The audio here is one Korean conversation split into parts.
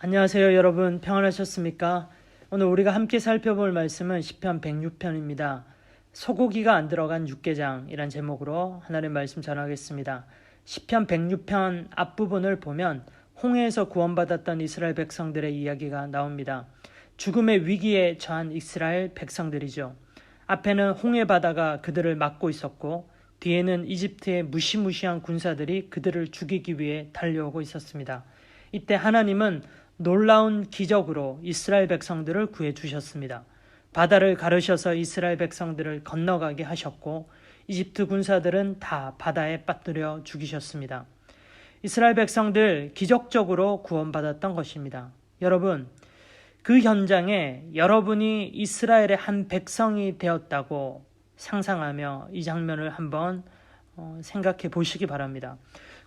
안녕하세요 여러분, 평안하셨습니까? 오늘 우리가 함께 살펴볼 말씀은 시편 106편입니다. 소고기가 안 들어간 육개장이란 제목으로 하나님의 말씀 전하겠습니다. 시편 106편 앞부분을 보면 홍해에서 구원받았던 이스라엘 백성들의 이야기가 나옵니다. 죽음의 위기에 처한 이스라엘 백성들이죠. 앞에는 홍해 바다가 그들을 막고 있었고 뒤에는 이집트의 무시무시한 군사들이 그들을 죽이기 위해 달려오고 있었습니다. 이때 하나님은 놀라운 기적으로 이스라엘 백성들을 구해주셨습니다. 바다를 가르셔서 이스라엘 백성들을 건너가게 하셨고 이집트 군사들은 다 바다에 빠뜨려 죽이셨습니다. 이스라엘 백성들 기적적으로 구원받았던 것입니다. 여러분, 그 현장에 여러분이 이스라엘의 한 백성이 되었다고 상상하며 이 장면을 한번 생각해 보시기 바랍니다.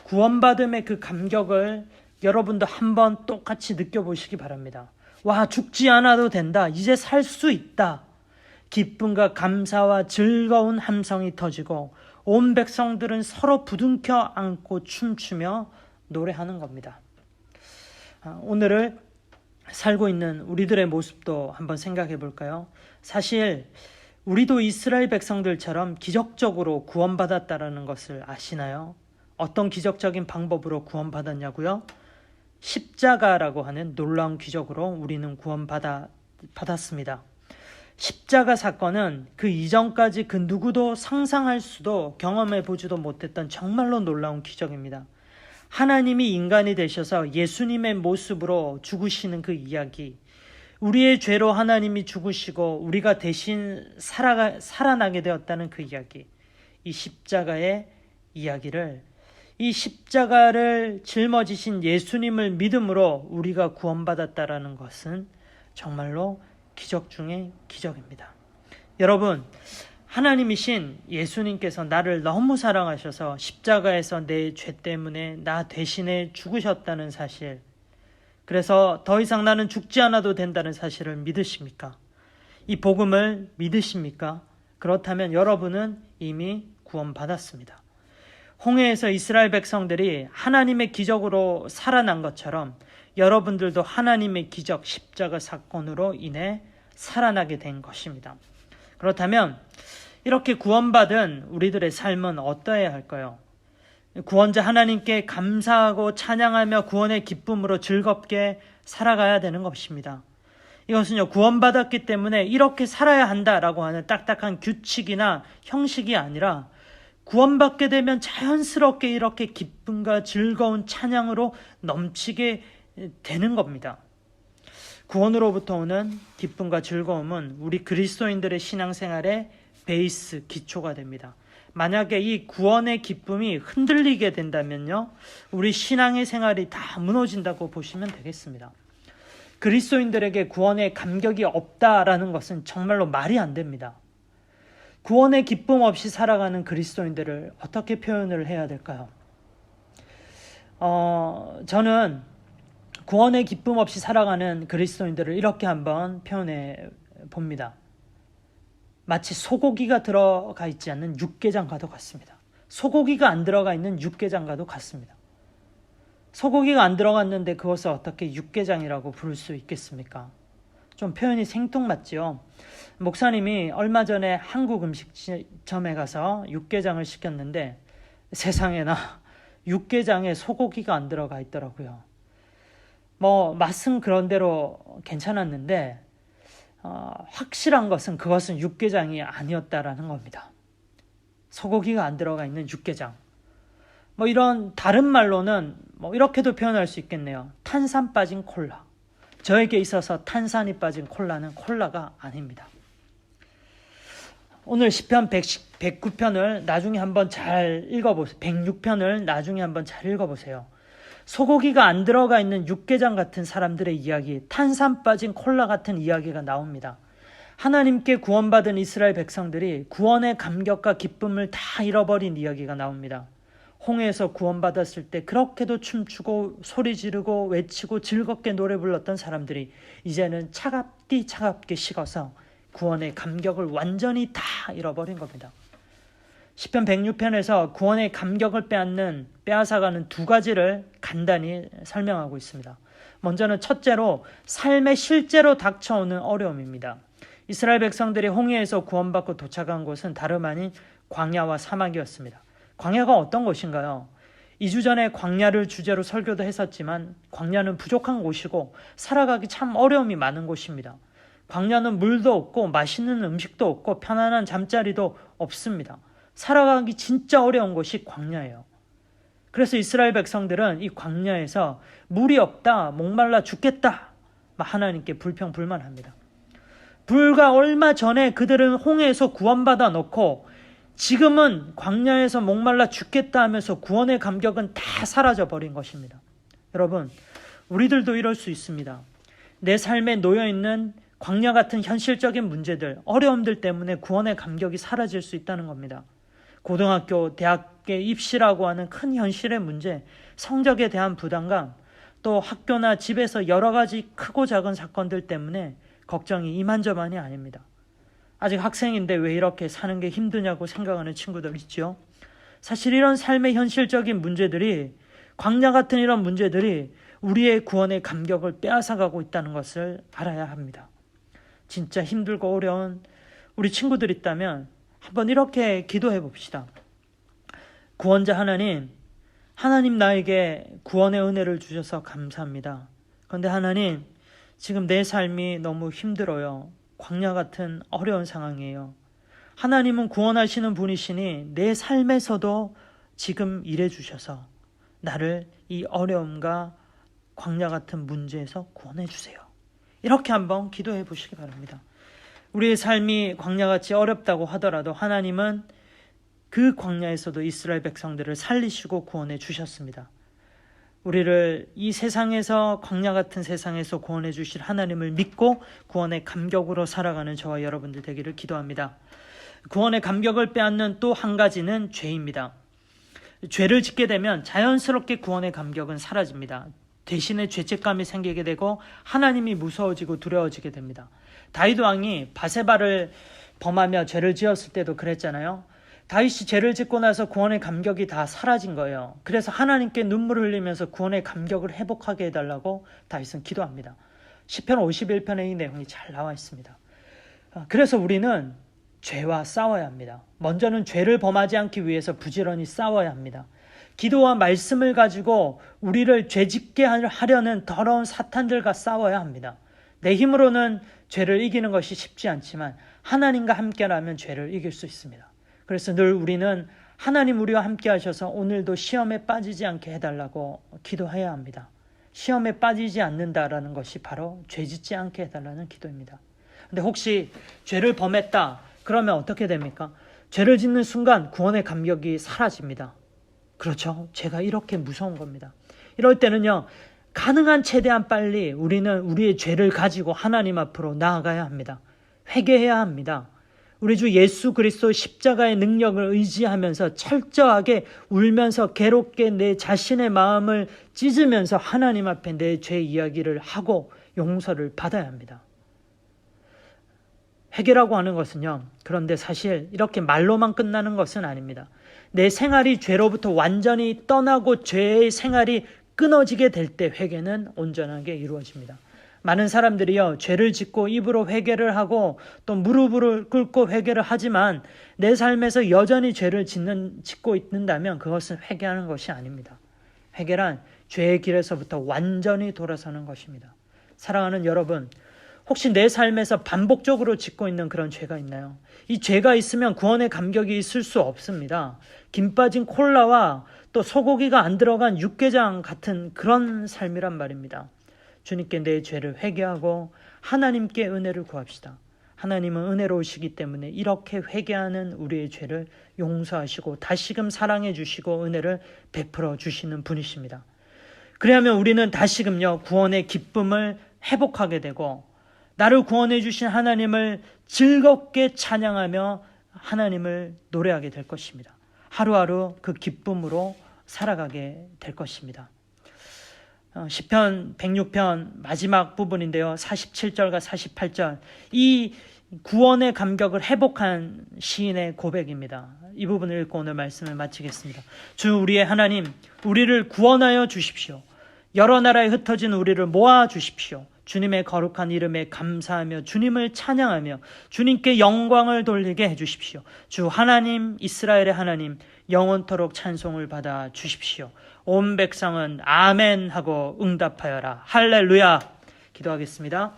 구원받음의 그 감격을 여러분도 한번 똑같이 느껴보시기 바랍니다. 와, 죽지 않아도 된다. 이제 살 수 있다. 기쁨과 감사와 즐거운 함성이 터지고 온 백성들은 서로 부둥켜 안고 춤추며 노래하는 겁니다. 오늘을 살고 있는 우리들의 모습도 한번 생각해 볼까요? 사실 우리도 이스라엘 백성들처럼 기적적으로 구원받았다라는 것을 아시나요? 어떤 기적적인 방법으로 구원받았냐고요? 십자가라고 하는 놀라운 기적으로 우리는 구원받았습니다. 십자가 사건은 그 이전까지 그 누구도 상상할 수도 경험해 보지도 못했던 정말로 놀라운 기적입니다. 하나님이 인간이 되셔서 예수님의 모습으로 죽으시는 그 이야기, 우리의 죄로 하나님이 죽으시고 우리가 대신 살아나게 되었다는 그 이야기, 이 십자가의 이야기를, 이 십자가를 짊어지신 예수님을 믿음으로 우리가 구원받았다라는 것은 정말로 기적 중의 기적입니다. 여러분, 하나님이신 예수님께서 나를 너무 사랑하셔서 십자가에서 내 죄 때문에 나 대신에 죽으셨다는 사실, 그래서 더 이상 나는 죽지 않아도 된다는 사실을 믿으십니까? 이 복음을 믿으십니까? 그렇다면 여러분은 이미 구원받았습니다. 홍해에서 이스라엘 백성들이 하나님의 기적으로 살아난 것처럼 여러분들도 하나님의 기적 십자가 사건으로 인해 살아나게 된 것입니다. 그렇다면 이렇게 구원받은 우리들의 삶은 어떠해야 할까요? 구원자 하나님께 감사하고 찬양하며 구원의 기쁨으로 즐겁게 살아가야 되는 것입니다. 이것은요, 구원받았기 때문에 이렇게 살아야 한다라고 하는 딱딱한 규칙이나 형식이 아니라 구원받게 되면 자연스럽게 이렇게 기쁨과 즐거운 찬양으로 넘치게 되는 겁니다. 구원으로부터 오는 기쁨과 즐거움은 우리 그리스도인들의 신앙생활의 베이스, 기초가 됩니다. 만약에 이 구원의 기쁨이 흔들리게 된다면요, 우리 신앙의 생활이 다 무너진다고 보시면 되겠습니다. 그리스도인들에게 구원의 감격이 없다라는 것은 정말로 말이 안 됩니다. 구원의 기쁨 없이 살아가는 그리스도인들을 어떻게 표현을 해야 될까요? 저는 구원의 기쁨 없이 살아가는 그리스도인들을 이렇게 한번 표현해 봅니다. 마치 소고기가 들어가 있지 않는 육개장과도 같습니다. 소고기가 안 들어가 있는 육개장과도 같습니다. 소고기가 안 들어갔는데 그것을 어떻게 육개장이라고 부를 수 있겠습니까? 좀 표현이 생뚱맞죠. 목사님이 얼마 전에 한국 음식점에 가서 육개장을 시켰는데 세상에나 육개장에 소고기가 안 들어가 있더라고요. 맛은 그런대로 괜찮았는데 확실한 것은 그것은 육개장이 아니었다라는 겁니다. 소고기가 안 들어가 있는 육개장. 이런 다른 말로는 이렇게도 표현할 수 있겠네요. 탄산 빠진 콜라. 저에게 있어서 탄산이 빠진 콜라는 콜라가 아닙니다. 오늘 시편 109편을 나중에 한번 잘 읽어보세요. 106편을 나중에 한번 잘 읽어보세요. 소고기가 안 들어가 있는 육개장 같은 사람들의 이야기, 탄산 빠진 콜라 같은 이야기가 나옵니다. 하나님께 구원받은 이스라엘 백성들이 구원의 감격과 기쁨을 다 잃어버린 이야기가 나옵니다. 홍해에서 구원받았을 때 그렇게도 춤추고 소리 지르고 외치고 즐겁게 노래 불렀던 사람들이 이제는 차갑게 식어서 구원의 감격을 완전히 다 잃어버린 겁니다. 시편 106편에서 구원의 감격을 빼앗아가는 두 가지를 간단히 설명하고 있습니다. 먼저는 첫째로 삶의 실제로 닥쳐오는 어려움입니다. 이스라엘 백성들이 홍해에서 구원받고 도착한 곳은 다름 아닌 광야와 사막이었습니다. 광야가 어떤 곳인가요? 2주 전에 광야를 주제로 설교도 했었지만 광야는 부족한 곳이고 살아가기 참 어려움이 많은 곳입니다. 광야는 물도 없고 맛있는 음식도 없고 편안한 잠자리도 없습니다. 살아가기 진짜 어려운 곳이 광야예요. 그래서 이스라엘 백성들은 이 광야에서 물이 없다, 목말라 죽겠다, 하나님께 불평불만합니다. 불과 얼마 전에 그들은 홍해에서 구원받아 놓고 지금은 광야에서 목말라 죽겠다 하면서 구원의 감격은 다 사라져버린 것입니다. 여러분, 우리들도 이럴 수 있습니다. 내 삶에 놓여있는 광야 같은 현실적인 문제들, 어려움들 때문에 구원의 감격이 사라질 수 있다는 겁니다. 고등학교, 대학의 입시라고 하는 큰 현실의 문제, 성적에 대한 부담감, 또 학교나 집에서 여러 가지 크고 작은 사건들 때문에 걱정이 이만저만이 아닙니다. 아직 학생인데 왜 이렇게 사는 게 힘드냐고 생각하는 친구들 있죠. 사실 이런 삶의 현실적인 문제들이, 광야 같은 이런 문제들이 우리의 구원의 감격을 빼앗아가고 있다는 것을 알아야 합니다. 진짜 힘들고 어려운 우리 친구들 있다면 한번 이렇게 기도해 봅시다. 구원자 하나님 나에게 구원의 은혜를 주셔서 감사합니다. 그런데 하나님, 지금 내 삶이 너무 힘들어요. 광야 같은 어려운 상황이에요. 하나님은 구원하시는 분이시니 내 삶에서도 지금 일해 주셔서 나를 이 어려움과 광야 같은 문제에서 구원해 주세요. 이렇게 한번 기도해 보시기 바랍니다. 우리의 삶이 광야같이 어렵다고 하더라도 하나님은 그 광야에서도 이스라엘 백성들을 살리시고 구원해 주셨습니다. 우리를 이 세상에서, 광야 같은 세상에서 구원해 주실 하나님을 믿고 구원의 감격으로 살아가는 저와 여러분들 되기를 기도합니다. 구원의 감격을 빼앗는 또 한 가지는 죄입니다. 죄를 짓게 되면 자연스럽게 구원의 감격은 사라집니다. 대신에 죄책감이 생기게 되고 하나님이 무서워지고 두려워지게 됩니다. 다윗 왕이 바세바를 범하며 죄를 지었을 때도 그랬잖아요. 다윗이 죄를 짓고 나서 구원의 감격이 다 사라진 거예요. 그래서 하나님께 눈물을 흘리면서 구원의 감격을 회복하게 해달라고 다윗은 기도합니다. 시편 51편에 이 내용이 잘 나와 있습니다. 그래서 우리는 죄와 싸워야 합니다. 먼저는 죄를 범하지 않기 위해서 부지런히 싸워야 합니다. 기도와 말씀을 가지고 우리를 죄짓게 하려는 더러운 사탄들과 싸워야 합니다. 내 힘으로는 죄를 이기는 것이 쉽지 않지만 하나님과 함께라면 죄를 이길 수 있습니다. 그래서 늘 우리는 하나님 우리와 함께 하셔서 오늘도 시험에 빠지지 않게 해달라고 기도해야 합니다. 시험에 빠지지 않는다라는 것이 바로 죄짓지 않게 해달라는 기도입니다. 근데 혹시 죄를 범했다 그러면 어떻게 됩니까? 죄를 짓는 순간 구원의 감격이 사라집니다. 그렇죠? 죄가 이렇게 무서운 겁니다. 이럴 때는요, 가능한 최대한 빨리 우리는 우리의 죄를 가지고 하나님 앞으로 나아가야 합니다. 회개해야 합니다. 우리 주 예수 그리스도 십자가의 능력을 의지하면서 철저하게 울면서 괴롭게 내 자신의 마음을 찢으면서 하나님 앞에 내 죄 이야기를 하고 용서를 받아야 합니다. 회개라고 하는 것은요, 그런데 사실 이렇게 말로만 끝나는 것은 아닙니다. 내 생활이 죄로부터 완전히 떠나고 죄의 생활이 끊어지게 될 때 회개는 온전하게 이루어집니다. 많은 사람들이요, 죄를 짓고 입으로 회개를 하고 또 무릎을 꿇고 회개를 하지만 내 삶에서 여전히 죄를 짓고 있는다면 그것은 회개하는 것이 아닙니다. 회개란 죄의 길에서부터 완전히 돌아서는 것입니다. 사랑하는 여러분, 혹시 내 삶에서 반복적으로 짓고 있는 그런 죄가 있나요? 이 죄가 있으면 구원의 감격이 있을 수 없습니다. 김 빠진 콜라와 또 소고기가 안 들어간 육개장 같은 그런 삶이란 말입니다. 주님께 내 죄를 회개하고 하나님께 은혜를 구합시다. 하나님은 은혜로우시기 때문에 이렇게 회개하는 우리의 죄를 용서하시고 다시금 사랑해 주시고 은혜를 베풀어 주시는 분이십니다. 그래야만 우리는 다시금요, 구원의 기쁨을 회복하게 되고 나를 구원해 주신 하나님을 즐겁게 찬양하며 하나님을 노래하게 될 것입니다. 하루하루 그 기쁨으로 살아가게 될 것입니다. 시편 106편 마지막 부분인데요. 47절과 48절. 이 구원의 감격을 회복한 시인의 고백입니다. 이 부분을 읽고 오늘 말씀을 마치겠습니다. 주 우리의 하나님, 우리를 구원하여 주십시오. 여러 나라에 흩어진 우리를 모아 주십시오. 주님의 거룩한 이름에 감사하며 주님을 찬양하며 주님께 영광을 돌리게 해주십시오. 주 하나님, 이스라엘의 하나님, 영원토록 찬송을 받아 주십시오. 온 백성은 아멘 하고 응답하여라. 할렐루야. 기도하겠습니다.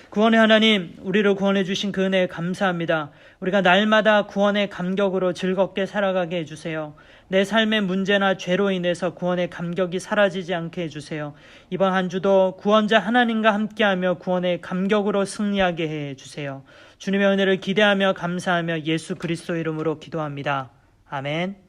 구원의 하나님, 우리를 구원해 주신 그 은혜에 감사합니다. 우리가 날마다 구원의 감격으로 즐겁게 살아가게 해주세요. 내 삶의 문제나 죄로 인해서 구원의 감격이 사라지지 않게 해주세요. 이번 한 주도 구원자 하나님과 함께하며 구원의 감격으로 승리하게 해주세요. 주님의 은혜를 기대하며 감사하며 예수 그리스도 이름으로 기도합니다. 아멘.